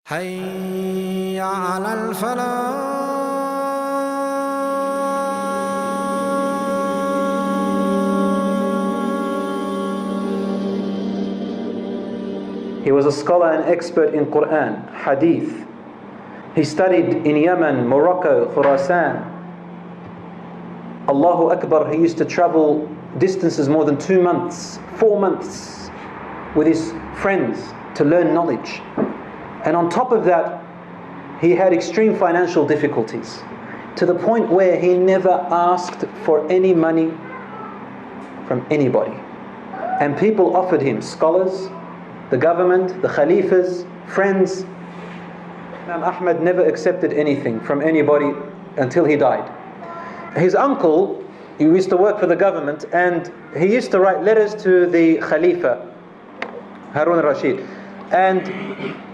حي على الفلاح. He was a scholar and expert in Quran, Hadith. He studied in Yemen, Morocco, Khurasan. Allahu Akbar, he used to travel distances more than 2 months, 4 months with his friends to learn knowledge. And on top of that, he had extreme financial difficulties to the point where he never asked for any money from anybody. And people offered him, scholars, the government, the khalifas, friends. Imam Ahmad never accepted anything from anybody until he died. His uncle, he used to work for the government, and he used to write letters to the Khalifa, Harun al-Rashid. And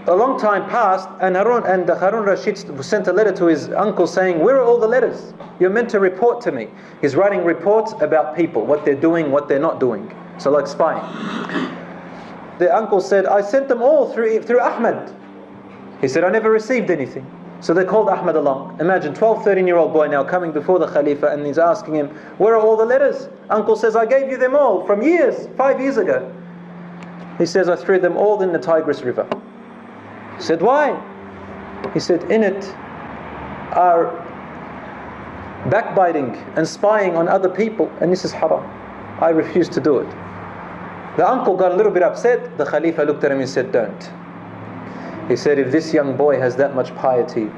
a long time passed, and Harun al-Rashid sent a letter to his uncle saying, "Where are all the letters? You're meant to report to me." He's writing reports about people, what they're doing, what they're not doing. So like spying. The uncle said, "I sent them all through Ahmad." He said, "I never received anything." So they called Ahmad along. Imagine 12, 13-year-old boy now coming before the Khalifa, and he's asking him, "Where are all the letters?" Uncle says, "I gave you them all from 5 years ago." He says, "I threw them all in the Tigris River." He said, "Why?" He said, "In it are backbiting and spying on other people, and this is haram. I refuse to do it." The uncle got a little bit upset. The Khalifa looked at him and said, "Don't." He said, "If this young boy has that much piety,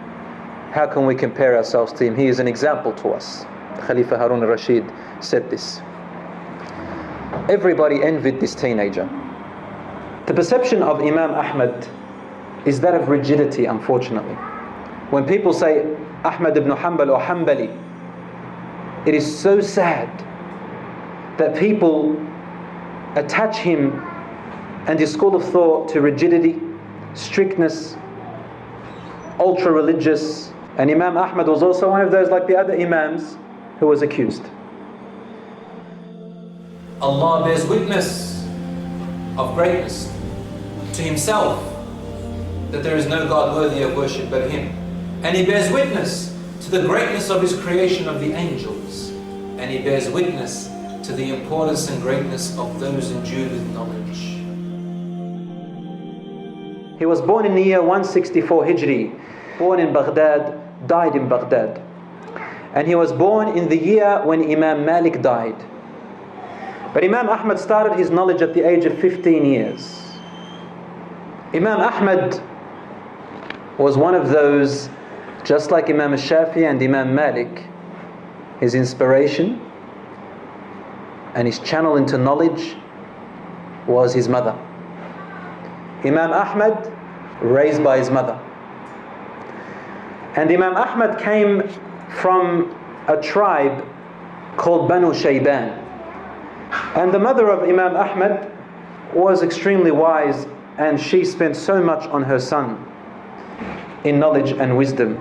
how can we compare ourselves to him? He is an example to us." Khalifa Harun al-Rashid said this. Everybody envied this teenager. The perception of Imam Ahmad is that of rigidity, unfortunately. When people say Ahmad ibn Hanbal or Hanbali, it is so sad that people attach him and his school of thought to rigidity, strictness, ultra-religious. And Imam Ahmad was also one of those, like the other Imams, who was accused. Allah bears witness of greatness to Himself, that there is no God worthy of worship but Him. And He bears witness to the greatness of His creation of the angels. And He bears witness to the importance and greatness of those endued with knowledge. He was born in the year 164 Hijri, born in Baghdad, died in Baghdad. And he was born in the year when Imam Malik died. But Imam Ahmad started his knowledge at the age of 15 years. Imam Ahmad was one of those, just like Imam Shafi and Imam Malik, his inspiration and his channel into knowledge was his mother. Imam Ahmad, raised by his mother. And Imam Ahmad came from a tribe called Banu Shayban. And the mother of Imam Ahmad was extremely wise, and she spent so much on her son in knowledge and wisdom.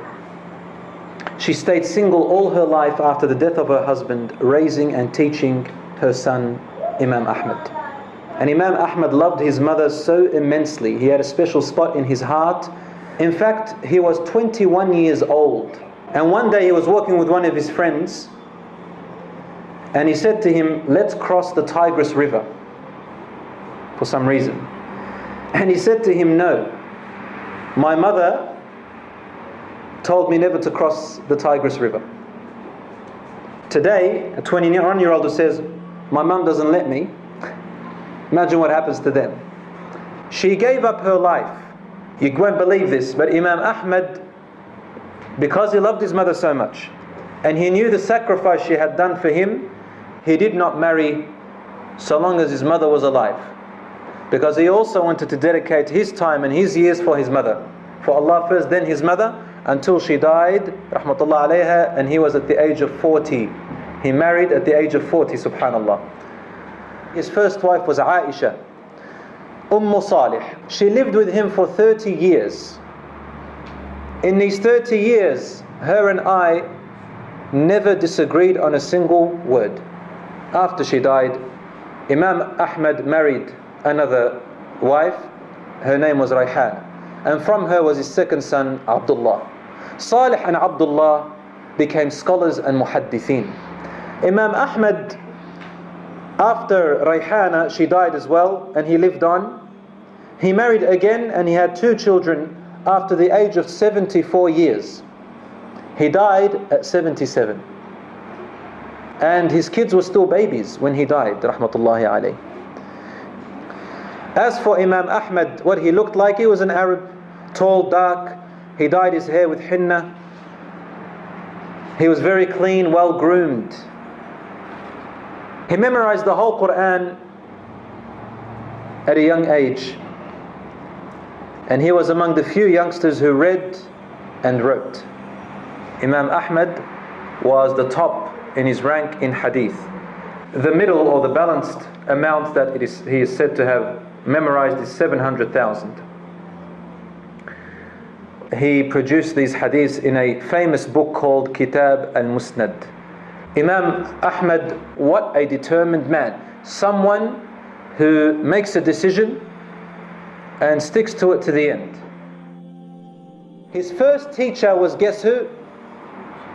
She stayed single all her life after the death of her husband, raising and teaching her son Imam Ahmad. And Imam Ahmad loved his mother so immensely. He had a special spot in his heart. In fact, he was 21 years old. And one day he was walking with one of his friends, and he said to him, "Let's cross the Tigris River," for some reason. And he said to him, "No, my mother told me never to cross the Tigris River." Today, a 21-year-old who says, "My mum doesn't let me," imagine what happens to them. She gave up her life. You won't believe this, but Imam Ahmad, because he loved his mother so much, and he knew the sacrifice she had done for him, he did not marry so long as his mother was alive. Because he also wanted to dedicate his time and his years for his mother. For Allah first, then his mother, until she died, rahmatullah alayha, and he was at the age of 40. He married at the age of 40, subhanallah. His first wife was Aisha, Salih. She lived with him for 30 years. In these 30 years, her and I never disagreed on a single word. After she died, Imam Ahmad married another wife. Her name was Rayhan. and from her was his second son, Abdullah. Salih and Abdullah became scholars and muhaddithin. Imam Ahmad, after Rayhana, she died as well, and he lived on. He married again, and he had 2 children after the age of 74 years. He died at 77. And his kids were still babies when he died, rahmatullahi alayh. As for Imam Ahmad, what he looked like, he was an Arab, tall, dark. He dyed his hair with Hinnah. He was very clean, well groomed. He memorized the whole Quran at a young age. And he was among the few youngsters who read and wrote. Imam Ahmad was the top in his rank in Hadith. The middle or the balanced amount that he is said to have memorized is 700,000. He produced these hadiths in a famous book called Kitab al-Musnad. Imam Ahmad, what a determined man. Someone who makes a decision and sticks to it to the end. His first teacher was, guess who?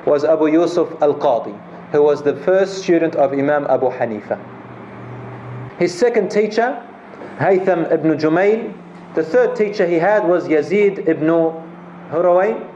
Was Abu Yusuf al-Qadi, who was the first student of Imam Abu Hanifa. His second teacher, Haytham ibn Jumayl. The third teacher he had was Yazid ibn Huraway,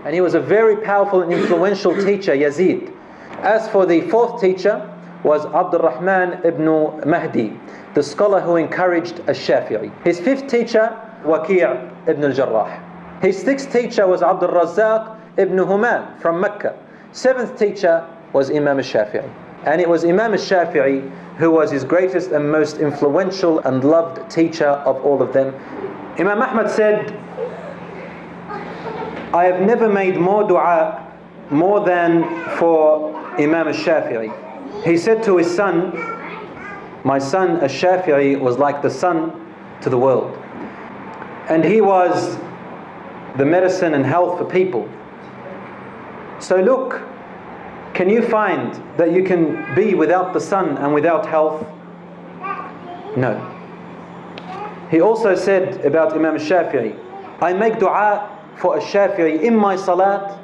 and he was a very powerful and influential teacher, Yazid. As for the fourth teacher was Abdul Rahman ibn Mahdi, the scholar who encouraged al-Shafi'i. His fifth teacher, Waqi' ibn al-Jarrah. His sixth teacher was Abdul Razzaq ibn Humam from Mecca. Seventh teacher was Imam al-Shafi'i. And it was Imam al-Shafi'i who was his greatest and most influential and loved teacher of all of them. Imam Ahmad said, I have never made more dua more than for Imam al-Shafi'i. He said to his son, my son al-Shafi'i was like the sun to the world. And he was the medicine and health for people. So look, can you find that you can be without the sun and without health? No. He also said about Imam al-Shafi'i, I make dua for al-Shafi'i in my salat.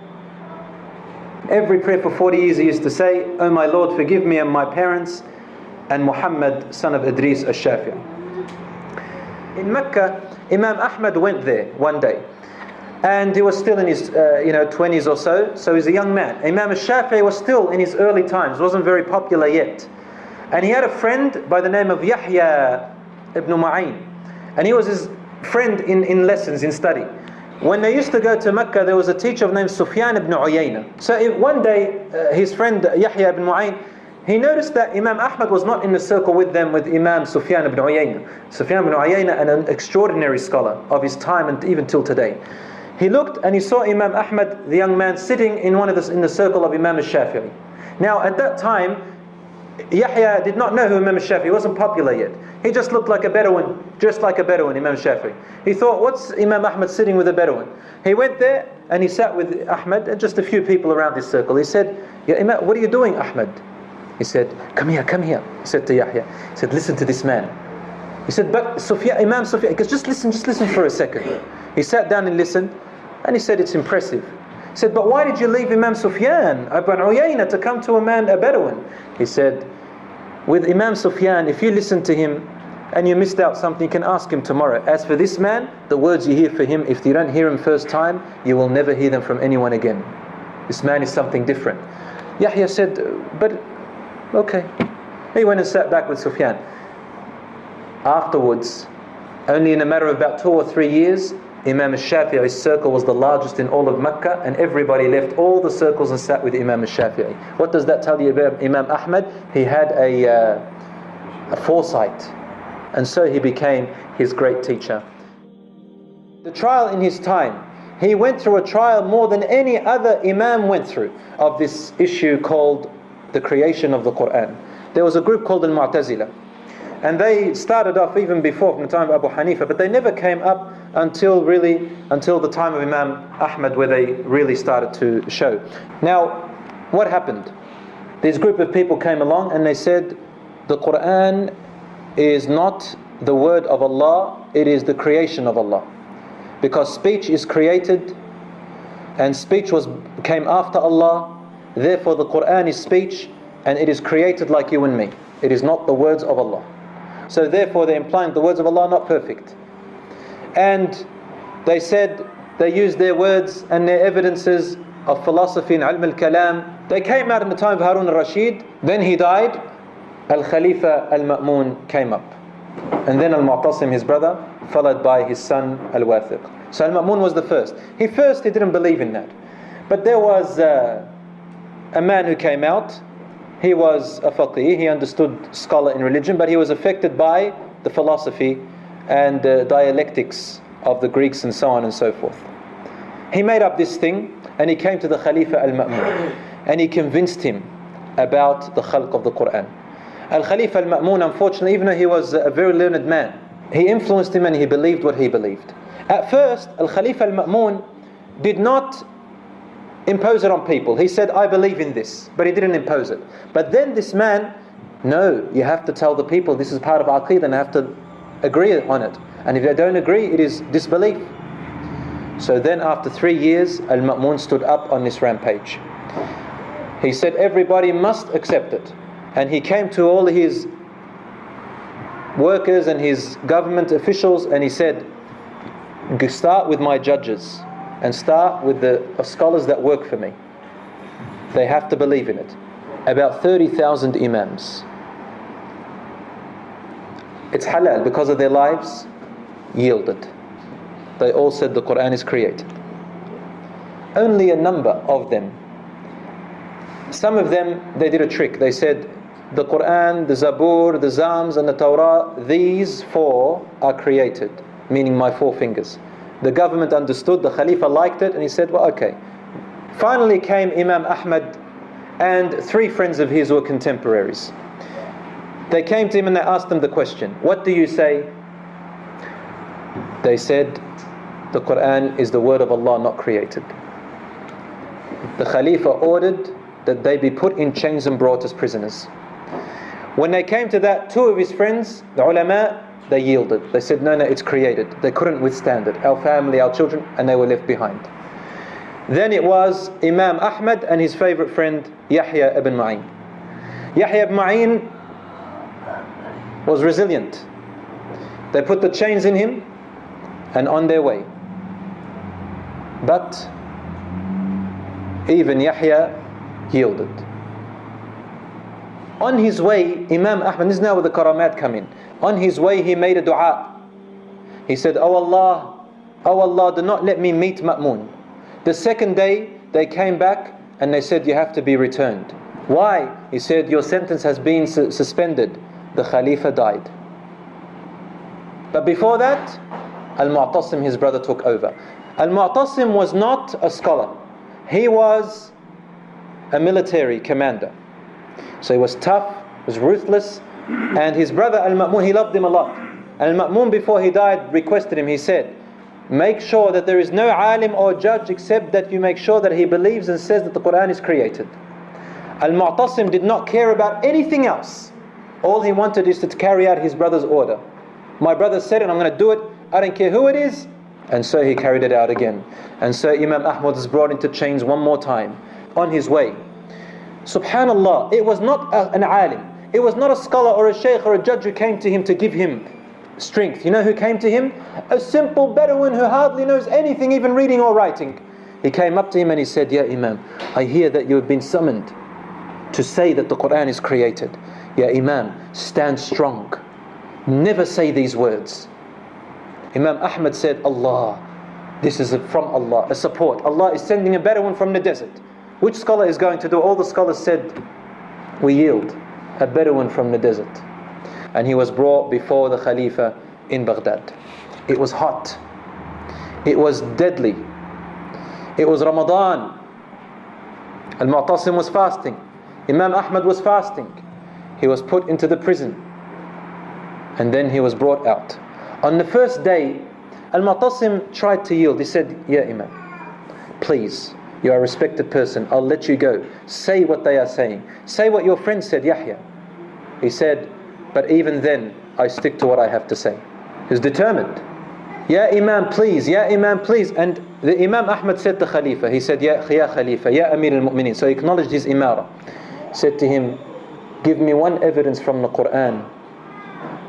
Every prayer for 40 years he used to say, oh my Lord, forgive me and my parents and Muhammad, son of Idris al-Shafi'i. In Mecca, Imam Ahmad went there one day. And he was still in his 20s or so, so he's a young man. Imam al-Shafi'i was still in his early times, wasn't very popular yet. And he had a friend by the name of Yahya ibn Ma'in. And he was his friend in lessons, in study. When they used to go to Mecca, there was a teacher named Sufyan ibn Uyayna. So one day, his friend Yahya ibn Ma'in, he noticed that Imam Ahmad was not in the circle with them, with Imam Sufyan ibn Uyayna. Sufyan ibn Uyayna, an extraordinary scholar of his time and even till today. He looked and he saw Imam Ahmad, the young man, sitting in in the circle of Imam al-Shafi'i. Now at that time, Yahya did not know who Imam al-Shafi'i, he wasn't popular yet. He just looked like a Bedouin, just like a Bedouin, Imam al-Shafi'i. He thought, what's Imam Ahmad sitting with a Bedouin? He went there and he sat with Ahmad and just a few people around this circle. He said, Ya Imam, what are you doing, Ahmad? He said, come here. He said to Yahya, he said, listen to this man. He said, but Imam Sufyan, he goes, just listen for a second. He sat down and listened, and he said, it's impressive. He said, but why did you leave Imam Sufyan ibn Uyayna to come to a Bedouin? He said, with Imam Sufyan, if you listen to him and you missed out something, you can ask him tomorrow. As for this man, the words you hear for him, if you don't hear him first time, you will never hear them from anyone again. This man is something different. Yahya said, but okay. He went and sat back with Sufyan. Afterwards, only in a matter of about 2 or 3 years, Imam al-Shafi'i's circle was the largest in all of Mecca, and everybody left all the circles and sat with Imam al-Shafi'i. What does that tell you about Imam Ahmad? He had a foresight, and so he became his great teacher. The trial in his time, he went through a trial more than any other Imam went through of this issue called the creation of the Quran. There was a group called al-Mu'tazila, and they started off even before, from the time of Abu Hanifa, but they never came up until the time of Imam Ahmad, where they really started to show. Now, what happened? This group of people came along and they said, the Quran is not the word of Allah, it is the creation of Allah. because speech is created and speech came after Allah. Therefore the Quran is speech and it is created like you and me. It is not the words of Allah. So therefore they're implying the words of Allah are not perfect. And they said, they used their words and their evidences of philosophy and ilm al-kalam. They came out in the time of Harun al-Rashid. Then he died. Al-Khalifa al-Ma'mun came up. And then Al-Mu'tasim, his brother, followed by his son Al-Wathiq. So Al-Ma'mun was the first. He didn't believe in that. But there was a man who came out. He was a faqih, he understood scholar in religion, but he was affected by the philosophy and dialectics of the Greeks and so on and so forth. He made up this thing and he came to the Khalifa al-Ma'mun and he convinced him about the khalq of the Quran. Al-Khalifa al-Ma'mun, unfortunately, even though he was a very learned man, he influenced him and he believed what he believed. At first, Al-Khalifa al-Ma'mun did not impose it on people. He said, I believe in this, but he didn't impose it. But then this man, no, you have to tell the people this is part of Aqeedah and they have to agree on it. And if they don't agree, it is disbelief. So then after 3 years, Al-Ma'mun stood up on this rampage. He said everybody must accept it. And he came to all his workers and his government officials and he said, start with my judges and start with the scholars that work for me. They have to believe in it. About 30,000 imams. It's halal because of their lives, yielded. They all said the Quran is created. Only a number of them. Some of them, they did a trick. They said, the Quran, the Zabur, the Zams and the Torah, these 4 are created, meaning my 4 fingers. The government understood, the Khalifa liked it, and he said, well, okay. Finally came Imam Ahmad and 3 friends of his who were contemporaries. They came to him and they asked him the question, what do you say? They said, the Quran is the word of Allah, not created. The Khalifa ordered that they be put in chains and brought as prisoners. When they came to that, 2 of his friends, the ulama, they yielded. They said, no, it's created. They couldn't withstand it. Our family, our children, and they were left behind. Then it was Imam Ahmad and his favorite friend, Yahya ibn Ma'in. Yahya ibn Ma'in was resilient. They put the chains in him and on their way. But even Yahya yielded. On his way, Imam Ahmad, this is now where the karamat come in. On his way, he made a dua. He said, oh Allah, do not let me meet Ma'mun. The second day, they came back and they said, you have to be returned. Why? He said, your sentence has been suspended. The Khalifa died. But before that, Al-Mu'tasim, his brother, took over. Al-Mu'tasim was not a scholar. He was a military commander. So he was tough, was ruthless, and his brother Al-Ma'mun, he loved him a lot. And Al-Ma'mun, before he died, requested him, he said, make sure that there is no alim or judge except that you make sure that he believes and says that the Quran is created. Al-Mu'tasim did not care about anything else. All he wanted is to carry out his brother's order. My brother said it, I'm going to do it, I don't care who it is. And so he carried it out again. And so Imam Ahmad was brought into chains one more time on his way. Subhanallah, it was not an alim. It was not a scholar or a shaykh or a judge who came to him to give him strength. You know who came to him? A simple Bedouin who hardly knows anything, even reading or writing. He came up to him and he said, Ya Imam, I hear that you have been summoned to say that the Quran is created. Ya Imam, stand strong. Never say these words. Imam Ahmad said, Allah, this is from Allah, a support. Allah is sending a Bedouin from the desert. Which scholar is going to do? All the scholars said, we yield. A Bedouin from the desert. And he was brought before the Khalifa in Baghdad. It was hot. It was deadly. It was Ramadan. Al-Mu'tasim was fasting. Imam Ahmad was fasting. He was put into the prison. And then he was brought out. On the first day, Al-Mu'tasim tried to yield. He said, Ya Imam, please, you are a respected person. I'll let you go. Say what they are saying. Say what your friend said, Yahya. He said, but even then, I stick to what I have to say. He was determined. Ya Imam, please, Ya Imam, please. And the Imam Ahmad said to Khalifa, he said, Ya Khalifa, Ya Amir al-Mu'mineen. So he acknowledged his imara. Said to him, give me one evidence from the Quran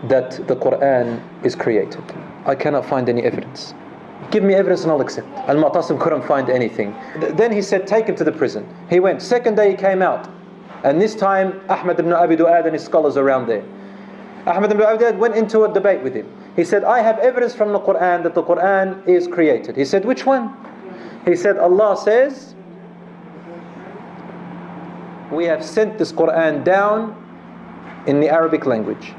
that the Quran is created. I cannot find any evidence. Give me evidence and I'll accept. Al-Mu'tasim couldn't find anything. Then he said, take him to the prison. He went. Second day he came out. And this time, Ahmad ibn Abi Du'ad and his scholars around there. Ahmad ibn Abi Du'ad went into a debate with him. He said, I have evidence from the Quran that the Quran is created. He said, which one? He said, Allah says, we have sent this Quran down in the Arabic language.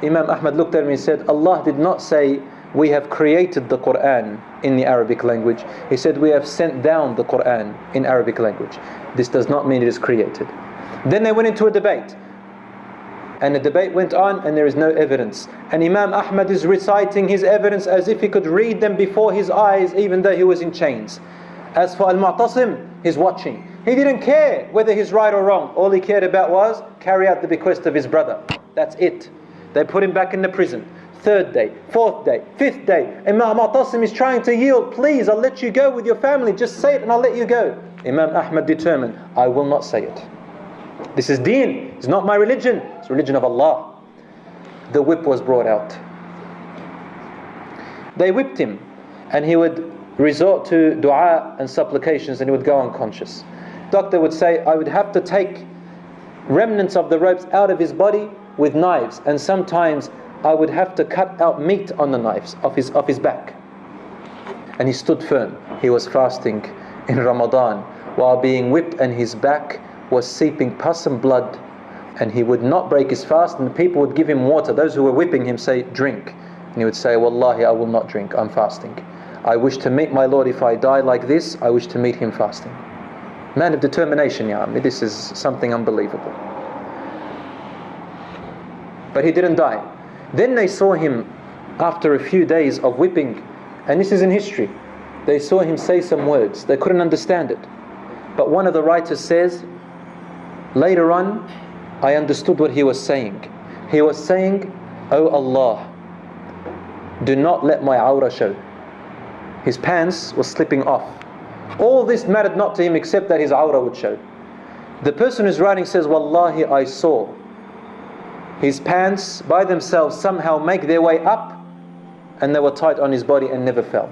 Imam Ahmad looked at him and said, Allah did not say we have created the Quran in the Arabic language. He said, we have sent down the Quran in Arabic language. This does not mean it is created. Then they went into a debate. And the debate went on and there is no evidence. And Imam Ahmad is reciting his evidence as if he could read them before his eyes, even though he was in chains. As for Al-Mu'tasim, he's watching. He didn't care whether he's right or wrong. All he cared about was carry out the bequest of his brother. That's it. They put him back in the prison. Third day, fourth day, fifth day. Imam Mu'tasim is trying to yield. Please, I'll let you go with your family. Just say it and I'll let you go. Imam Ahmad determined, I will not say it. This is deen. It's not my religion. It's the religion of Allah. The whip was brought out. They whipped him and he would resort to dua and supplications and he would go unconscious. Doctor would say, I would have to take remnants of the ropes out of his body with knives, and sometimes I would have to cut out meat on the knives off his back. And he stood firm. He was fasting in Ramadan while being whipped and his back was seeping pus and blood, and he would not break his fast, and the people would give him water. Those who were whipping him say, drink. And he would say, Wallahi, I will not drink, I'm fasting. I wish to meet my Lord. If I die like this, I wish to meet him fasting. Man of determination, ya Ammi. This is something unbelievable. But he didn't die. Then they saw him after a few days of whipping, and this is in history. They saw him say some words. They couldn't understand it. But one of the writers says, later on, I understood what he was saying. He was saying, Oh Allah, do not let my awrah show. His pants were slipping off. All this mattered not to him except that his awrah would show. The person who's writing says, Wallahi, I saw his pants by themselves somehow make their way up, and they were tight on his body and never fell.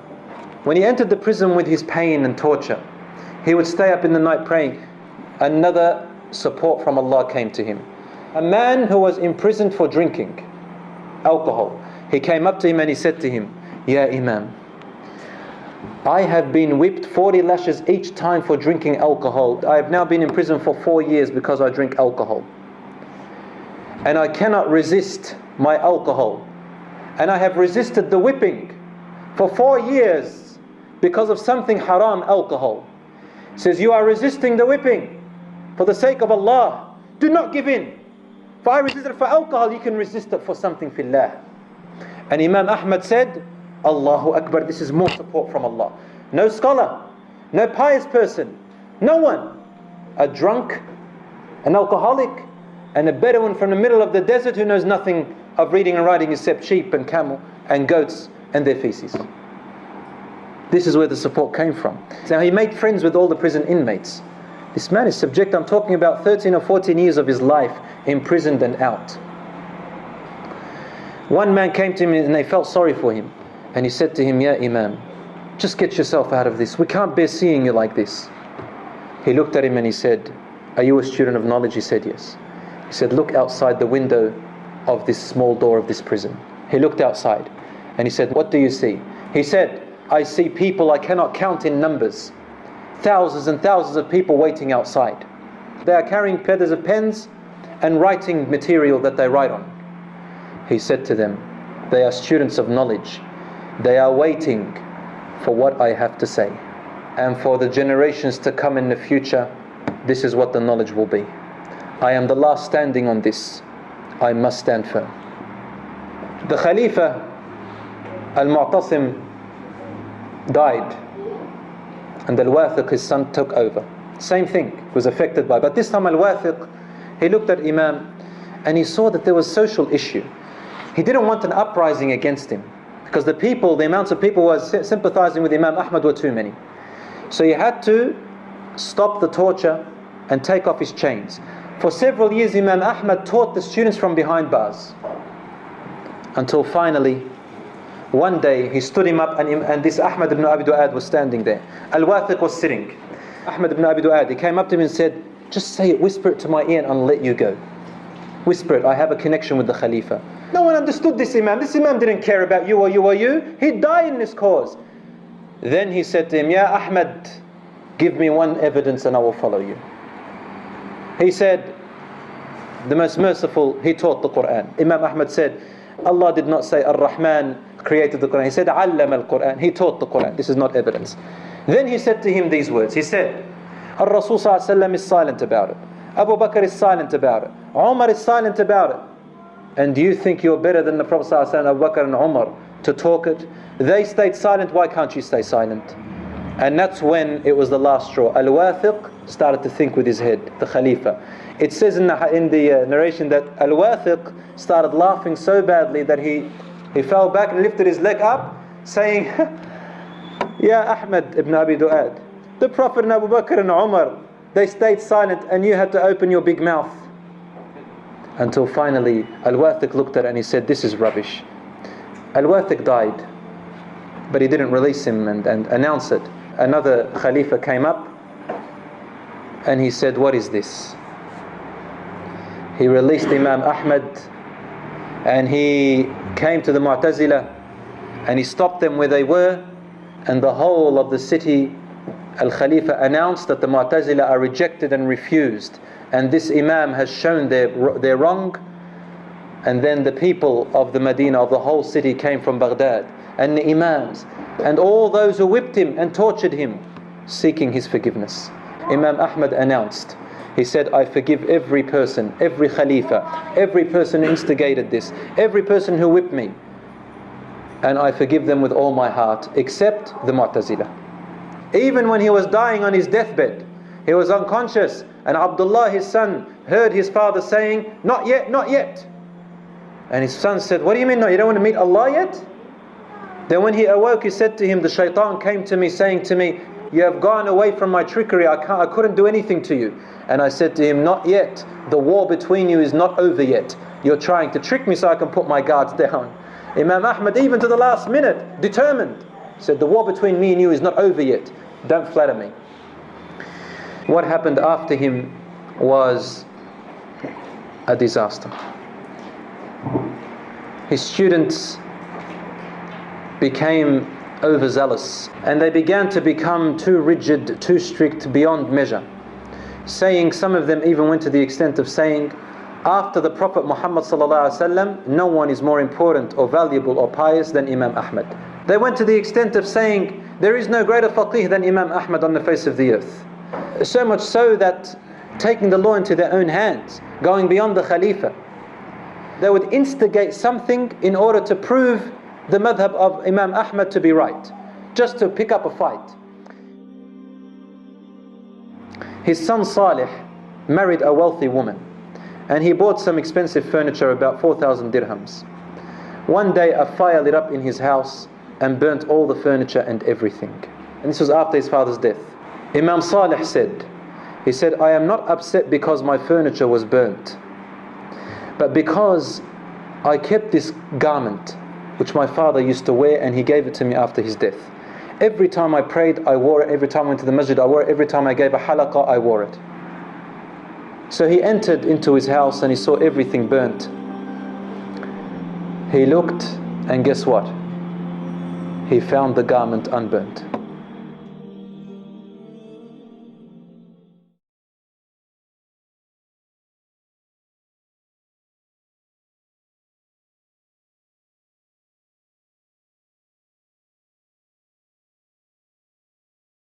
When he entered the prison with his pain and torture, he would stay up in the night praying. Another support from Allah came to him. A man who was imprisoned for drinking alcohol, he came up to him and he said to him, Ya Imam, I have been whipped 40 lashes each time for drinking alcohol. I have now been in prison for 4 years because I drink alcohol. And I cannot resist my alcohol. And I have resisted the whipping for 4 years because of something haram, alcohol. He says, you are resisting the whipping for the sake of Allah. Do not give in. If I resisted for alcohol, you can resist it for something fillah. And Imam Ahmad said, Allahu Akbar, this is more support from Allah. No scholar, no pious person, no one. A drunk, an alcoholic, and a Bedouin from the middle of the desert who knows nothing of reading and writing except sheep and camel and goats and their feces. This is where the support came from. So he made friends with all the prison inmates. This man is subject, I'm talking about 13 or 14 years of his life imprisoned and out. One man came to him and they felt sorry for him. And he said to him, Ya Imam, just get yourself out of this. We can't bear seeing you like this. He looked at him and he said, are you a student of knowledge? He said, yes. He said, look outside the window of this small door of this prison. He looked outside and he said, what do you see? He said, I see people I cannot count in numbers. Thousands and thousands of people waiting outside. They are carrying feathers of pens and writing material that they write on. He said to them, they are students of knowledge. They are waiting for what I have to say. And for the generations to come in the future, this is what the knowledge will be. I am the last standing on this. I must stand firm. The Khalifa, Al-Mu'tasim, died. And Al-Wathiq, his son, took over. Same thing, was affected by. But this time Al-Wathiq, he looked at Imam and he saw that there was social issue. He didn't want an uprising against him. because the amounts of people who were sympathizing with Imam Ahmad were too many. So he had to stop the torture and take off his chains. For several years Imam Ahmad taught the students from behind bars, until finally one day he stood him up, and this Ahmad ibn Abi Du'ad was standing there. Al-Wathiq was sitting. Ahmad ibn Abi Du'ad, he came up to him and said, just say it, whisper it to my ear and I'll let you go. Whisper it, I have a connection with the Khalifa. No one understood this Imam. This Imam didn't care about you or you or you. He'd die in this cause. Then he said to him, Ya Ahmad, give me one evidence and I will follow you. He said, the most merciful, he taught the Quran. Imam Ahmad said, Allah did not say Ar-Rahman created the Quran. He said, Allama al-Quran. He taught the Quran. This is not evidence. Then he said to him these words. He said, Ar-Rasul sallallahu alaihi wasallam is silent about it. Abu Bakr is silent about it. Umar is silent about it. And do you think you're better than the Prophet sallallahu alaihi wasallam, Abu Bakr and Umar, to talk it? They stayed silent. Why can't you stay silent? And that's when it was the last straw. Al-Wathiq started to think with his head, the Khalifa. It says in the narration that Al-Wathiq started laughing so badly that he fell back and lifted his leg up, saying, Ya Ahmad ibn Abi Du'ad, the Prophet and Abu Bakr and Umar, they stayed silent and you had to open your big mouth. Until finally Al-Wathiq looked at it and he said, this is rubbish. Al-Wathiq died, but he didn't release him and announce it. Another Khalifa came up and he said, what is this? He released Imam Ahmad and he came to the Mu'tazila and he stopped them where they were, and the whole of the city, Al-Khalifa announced that the Mu'tazila are rejected and refused, and this Imam has shown their wrong. And then the people of the Medina, of the whole city, came from Baghdad, and the Imams and all those who whipped him and tortured him, seeking his forgiveness. Imam Ahmad announced, he said, I forgive every person, every Khalifa, every person who instigated this, every person who whipped me, and I forgive them with all my heart, except the Mu'tazila. Even when he was dying on his deathbed, he was unconscious, and Abdullah, his son, heard his father saying, not yet, not yet. And his son said, what do you mean, no, you don't want to meet Allah yet? Then when he awoke, he said to him, the shaitan came to me saying to me, you have gone away from my trickery, I couldn't do anything to you. And I said to him, not yet, the war between you is not over yet. You're trying to trick me so I can put my guards down. Imam Ahmad, even to the last minute, determined, said, the war between me and you is not over yet, don't flatter me. What happened after him was a disaster. His students became overzealous, and they began to become too rigid, too strict, beyond measure. Some of them even went to the extent of saying, after the Prophet Muhammad ﷺ, no one is more important or valuable or pious than Imam Ahmad. They went to the extent of saying, there is no greater faqih than Imam Ahmad on the face of the earth. So much so that taking the law into their own hands, going beyond the Khalifa, they would instigate something in order to prove the madhab of Imam Ahmad to be right, just to pick up a fight. His son Salih married a wealthy woman, and he bought some expensive furniture, about 4,000 dirhams. One day a fire lit up in his house and burnt all the furniture and everything. And this was after his father's death. Imam Salih said, I am not upset because my furniture was burnt, but because I kept this garment which my father used to wear, and he gave it to me after his death. Every time I prayed, I wore it. Every time I went to the masjid, I wore it. Every time I gave a halaqah, I wore it. So he entered into his house and he saw everything burnt. He looked, and guess what? He found the garment unburnt.